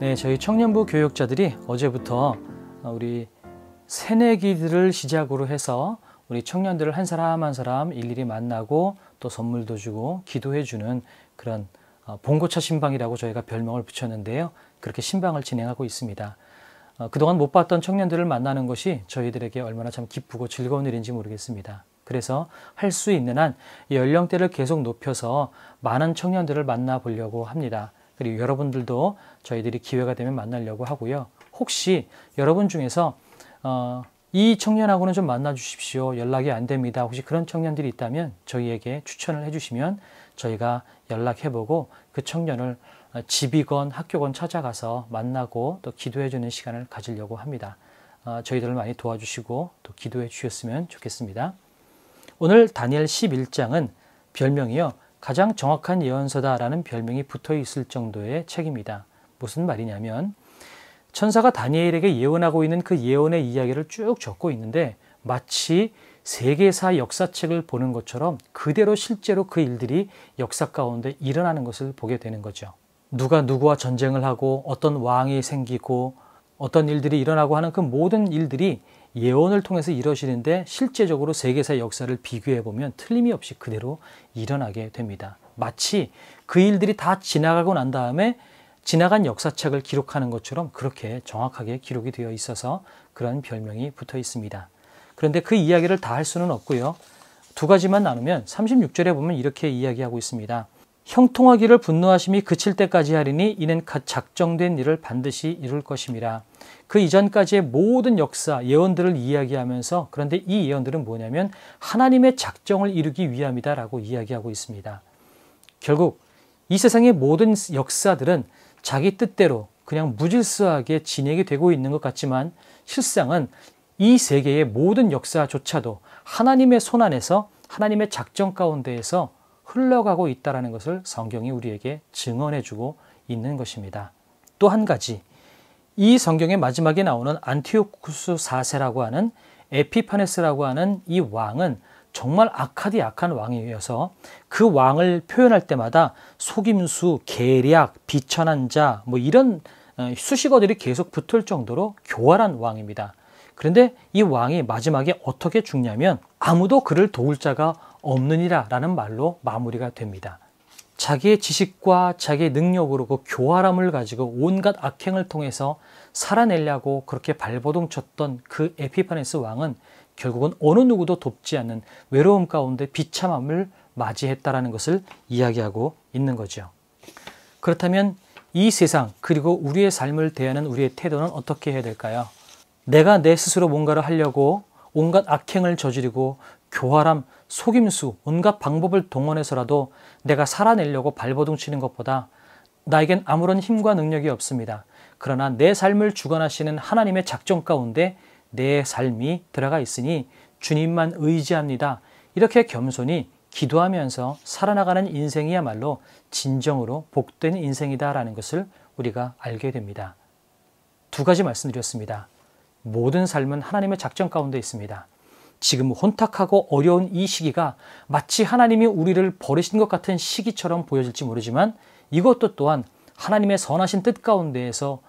네, 저희 청년부 교육자들이 어제부터 우리 새내기들을 시작으로 해서 우리 청년들을 한 사람 한 사람 일일이 만나고 또 선물도 주고 기도해 주는 그런 봉고차 신방이라고 저희가 별명을 붙였는데요. 그렇게 신방을 진행하고 있습니다. 그동안 못 봤던 청년들을 만나는 것이 저희들에게 얼마나 참 기쁘고 즐거운 일인지 모르겠습니다. 그래서 할 수 있는 한 연령대를 계속 높여서 많은 청년들을 만나보려고 합니다. 그리고 여러분들도 저희들이 기회가 되면 만나려고 하고요. 혹시 여러분 중에서 이 청년하고는 좀 만나 주십시오. 연락이 안 됩니다. 혹시 그런 청년들이 있다면 저희에게 추천을 해주시면 저희가 연락해보고 그 청년을 집이건 학교건 찾아가서 만나고 또 기도해주는 시간을 가지려고 합니다. 저희들을 많이 도와주시고 또 기도해 주셨으면 좋겠습니다. 오늘 다니엘 11장은 별명이요. 가장 정확한 예언서다라는 별명이 붙어 있을 정도의 책입니다. 무슨 말이냐면 천사가 다니엘에게 예언하고 있는 그 예언의 이야기를 쭉 적고 있는데 마치 세계사 역사책을 보는 것처럼 그대로 실제로 그 일들이 역사 가운데 일어나는 것을 보게 되는 거죠. 누가 누구와 전쟁을 하고 어떤 왕이 생기고 어떤 일들이 일어나고 하는 그 모든 일들이 예언을 통해서 이루어지는데 실제적으로 세계사의 역사를 비교해 보면 틀림이 없이 그대로 일어나게 됩니다. 마치 그 일들이 다 지나가고 난 다음에 지나간 역사책을 기록하는 것처럼 그렇게 정확하게 기록이 되어 있어서 그런 별명이 붙어 있습니다. 그런데 그 이야기를 다 할 수는 없고요. 두 가지만 나누면 36절에 보면 이렇게 이야기하고 있습니다. 형통하기를 분노하심이 그칠 때까지 하리니 이는 갓 작정된 일을 반드시 이룰 것임이라. 그 이전까지의 모든 역사, 예언들을 이야기하면서 그런데 이 예언들은 뭐냐면 하나님의 작정을 이루기 위함이다라고 이야기하고 있습니다. 결국 이 세상의 모든 역사들은 자기 뜻대로 그냥 무질서하게 진행이 되고 있는 것 같지만 실상은 이 세계의 모든 역사조차도 하나님의 손안에서 하나님의 작정 가운데에서 흘러가고 있다는 것을 성경이 우리에게 증언해주고 있는 것입니다. 또 한 가지, 이 성경의 마지막에 나오는 안티오쿠스 4세라고 하는 에피파네스라고 하는 이 왕은 정말 악하디 악한 왕이어서 그 왕을 표현할 때마다 속임수, 계략, 비천한 자 이런 수식어들이 계속 붙을 정도로 교활한 왕입니다. 그런데 이 왕이 마지막에 어떻게 죽냐면 아무도 그를 도울 자가 없느니라 라는 말로 마무리가 됩니다. 자기의 지식과 자기의 능력으로 그 교활함을 가지고 온갖 악행을 통해서 살아내려고 그렇게 발버둥 쳤던 그 에피파네스 왕은 결국은 어느 누구도 돕지 않는 외로움 가운데 비참함을 맞이했다라는 것을 이야기하고 있는 거죠. 그렇다면 이 세상 그리고 우리의 삶을 대하는 우리의 태도는 어떻게 해야 될까요? 내가 내 스스로 뭔가를 하려고 온갖 악행을 저지르고 교활함, 속임수, 온갖 방법을 동원해서라도 내가 살아내려고 발버둥 치는 것보다 나에겐 아무런 힘과 능력이 없습니다. 그러나 내 삶을 주관하시는 하나님의 작정 가운데 내 삶이 들어가 있으니 주님만 의지합니다. 이렇게 겸손히 기도하면서 살아나가는 인생이야말로 진정으로 복된 인생이다라는 것을 우리가 알게 됩니다. 두 가지 말씀드렸습니다. 모든 삶은 하나님의 작정 가운데 있습니다. 지금 혼탁하고 어려운 이 시기가 마치 하나님이 우리를 버리신 것 같은 시기처럼 보여질지 모르지만 이것도 또한 하나님의 선하신 뜻 가운데에서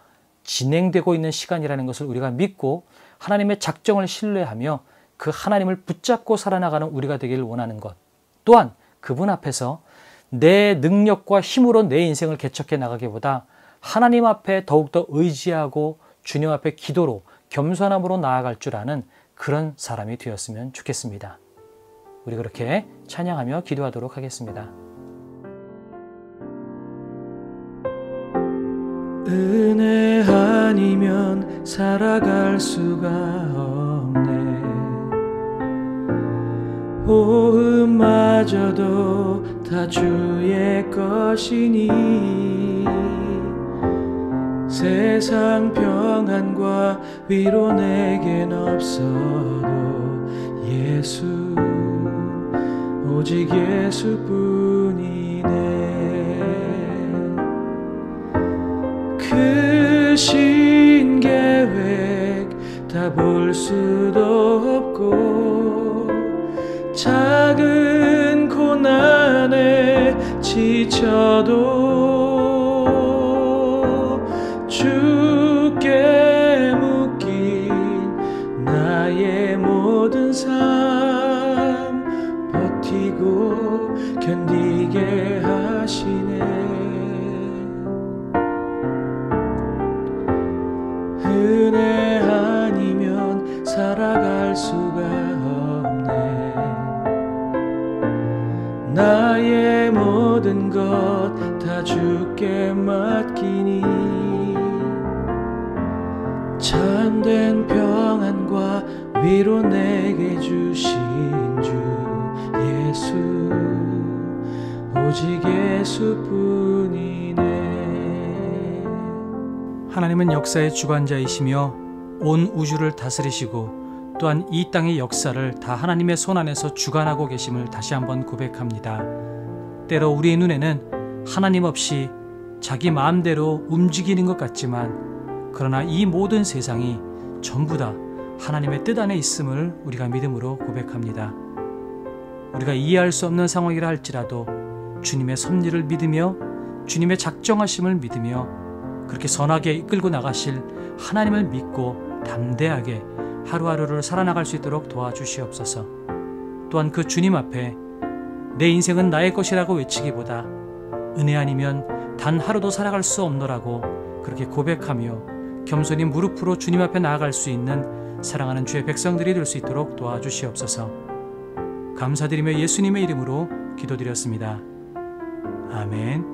진행되고 있는 시간이라는 것을 우리가 믿고 하나님의 작정을 신뢰하며 그 하나님을 붙잡고 살아나가는 우리가 되기를 원하는 것. 또한 그분 앞에서 내 능력과 힘으로 내 인생을 개척해 나가기보다 하나님 앞에 더욱더 의지하고 주님 앞에 기도로 겸손함으로 나아갈 줄 아는 그런 사람이 되었으면 좋겠습니다. 우리 그렇게 찬양하며 기도하도록 하겠습니다. 은혜 아니면 살아갈 수가 없네. 호흡마저도 다 주의 것이니 세상 평안과 위로 내겐 없어도 예수 오직 예수뿐이네. 크신 계획 다 볼 수도 없고 작은 고난에 지쳐도 주 견디게 하시네. 은혜 아니면 살아갈 수가 없네. 나의 모든 것 다 주께 맡기니 참된 평안과 위로 내게 주신 주 예수, 오직 예수뿐이네. 하나님은 역사의 주관자이시며 온 우주를 다스리시고 또한 이 땅의 역사를 다 하나님의 손 안에서 주관하고 계심을 다시 한번 고백합니다. 때로 우리의 눈에는 하나님 없이 자기 마음대로 움직이는 것 같지만, 그러나 이 모든 세상이 전부 다 하나님의 뜻 안에 있음을 우리가 믿음으로 고백합니다. 우리가 이해할 수 없는 상황이라 할지라도 주님의 섭리를 믿으며 주님의 작정하심을 믿으며 그렇게 선하게 이끌고 나가실 하나님을 믿고 담대하게 하루하루를 살아나갈 수 있도록 도와주시옵소서. 또한 그 주님 앞에 내 인생은 나의 것이라고 외치기보다 은혜 아니면 단 하루도 살아갈 수 없노라고 그렇게 고백하며 겸손히 무릎으로 주님 앞에 나아갈 수 있는 사랑하는 주의 백성들이 될 수 있도록 도와주시옵소서. 감사드리며 예수님의 이름으로 기도드렸습니다. 아멘.